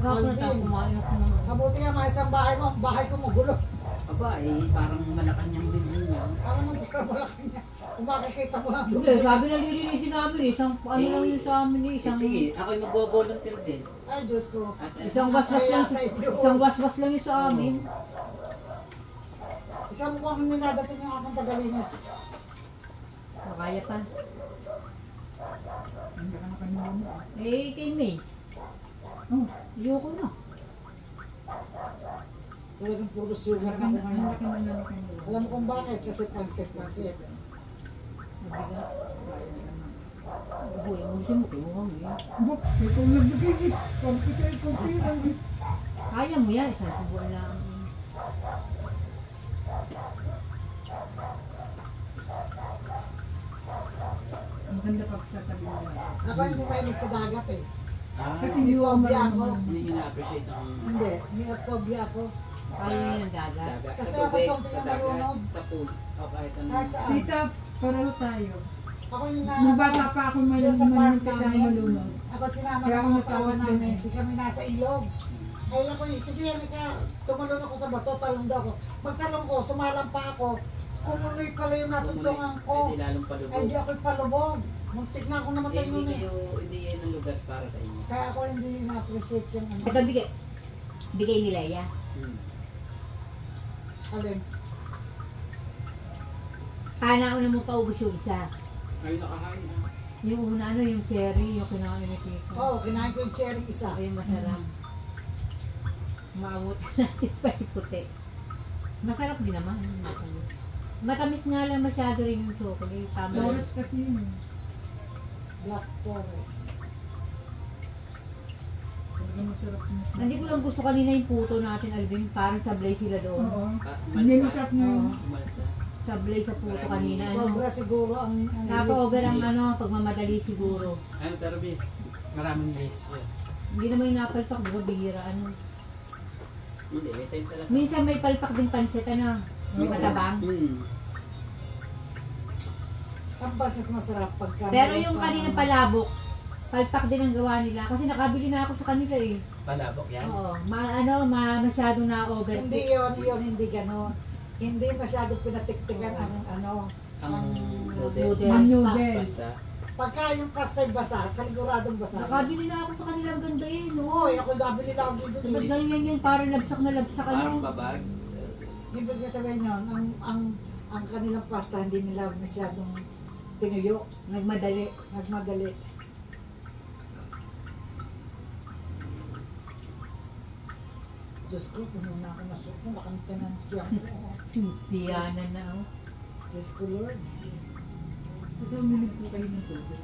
Magkakaroon tayo kumain ako ng... Mabuti nga mga isang bahay mo, ang bahay ko magulo. Aba, parang Malacanang din niya. Ano mo malaki niya? Kung makikita mo lang doon. Hindi, sabi na lilinisin namin, isang ano lang yun sa amin, isang... Sige, ako'y mag-volunteer din. Ay, Diyos ko. Isang waswas lang, isang waswas lang yun sa amin. Isang buwang minadating yung akong tagalinis. Makaya pa. Eh, kay May. Oh, ayoko na. Talagang puro sugar na ako ngayon. Alam mo kung bakit? Kasi pansit. Uy, ang simple mo kami. Ikaw nagbigay. Kompi lang. Kaya mo yan, isang subuan lang. Ang ganda pag sa kanila. Ako hindi mahilig sa dagat eh. Kasi Hindi hindi ko phobia ako. Hindi nyo na-appreciate ang Hindi, hindi phobia ako. Kaya yun ang dagat. dagat. Kasi Sa ako tubig, konti sa lang dagat, marunong. sa pool. O kahit ano. Kahit saan. Tita, pareho tayo. Ako yung na... Nung bata pa ako Yung sa park tayo namin, malunod. ako sinama Kaya ng ako mga tawa natawag namin. din eh. Hindi kami nasa ilog. Ay ako, sige yan isa, tumalon ako sa bato, talong daw ako. Magtalong ko, sumalang pa ako. Kumuloy pala yung natutulungan ko. Hindi lalong palubog. Ay di ako'y palubog. Muntik na ako namatay nun eh. Hindi yan ang lugar para sa inyo. Kaya ako hindi na-appreciate yung ano. Ito bigay ni Leia. Alin? Nauna mo pa ubos yung isa. Ay, nakahain na. Yung una yung cherry, yung kinain ni Kiko. Oo, kinain ko yung cherry isa. Ay, masarap. Maamot natin pa yung puti. Masarap din naman. Matamis nga lang masyado rin yung chocolate. Tama. Flores kasi yun. Black Forest. Talaga masarap mo. Hindi ko lang gusto kanina yung puto natin, Alvin. Parang sablay sila doon. Oo. Malsa. Hindi masarap na yun. Malsa. Sablay sa puto kanina. Sobra siguro ang Napa-over ang pagmamadali siguro. Ayun, pero maraming lace yun. Hindi naman yung napalpak, di ba? Bihira, Hindi, may time talaga. Minsan may palpak din pansit, matabang. Ang basit masarap pagka... Pero yung kaninang palabok, palpak din ang gawa nila. Kasi nakabili na ako sa kanila eh. Palabok yan? Oo. Masyado na over. Hindi yun, hindi gano'n. Hindi masyado pinatiktikan ang noodles. Ang pasta. noodles. Basta. Pagka yung pasta yung basa, kaliguradong basa. Nakabili na ako sa kanila, ang ganda eh. Oo, ako nabili lang dito. Dapat ganyan yun, parang labsak na labsak Parang babag. Ibig sabihin yun, ang kanilang pasta hindi nila masyadong pinuyo, Nagmadali. nagmadali. Diyos ko, puno na ako na soup mo, nakanta ng tiyak ko. Sintiyanan na ako. Diyos ko, Lord. Kasi umilig po kayo ng tubig.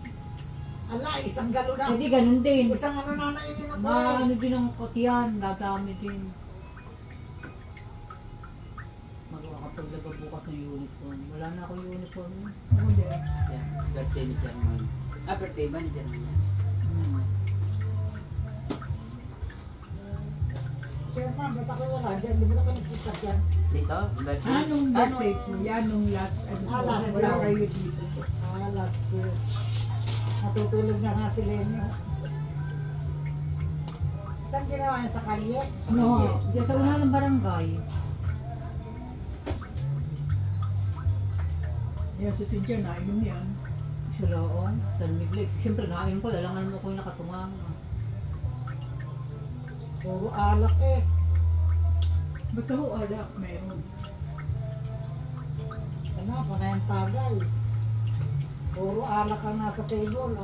Ala, isang galo na. Hindi, ganun din. Isang na naiinom ko. Maano din ang kotiyan, gagamit din. Magkakapaglaba bukas ng uniform. Wala na akong uniform. Ako din. Yan, birthday ni German. Birthday ba ni German yan? Chairman, ba't ako wala dyan? Di ba na ka nagsisap yan? Dito? Birthday? Anong birthday ko? Yan nung last. Last Wala year. kayo dito. Last year. Natutulog na nga si Lenyo. Saan ginawa niya? Sa kalye? Oo, diyan sa una ng barangay. Yan si Cynthia, nainom yan. Sila o, tanmiglig. Siyempre nakain ko, lalangan mo ko yung nakatungang. Puro alak eh. Basta ho, alak, meron. Ano, panayang tagay. Puro alak ang nasa table.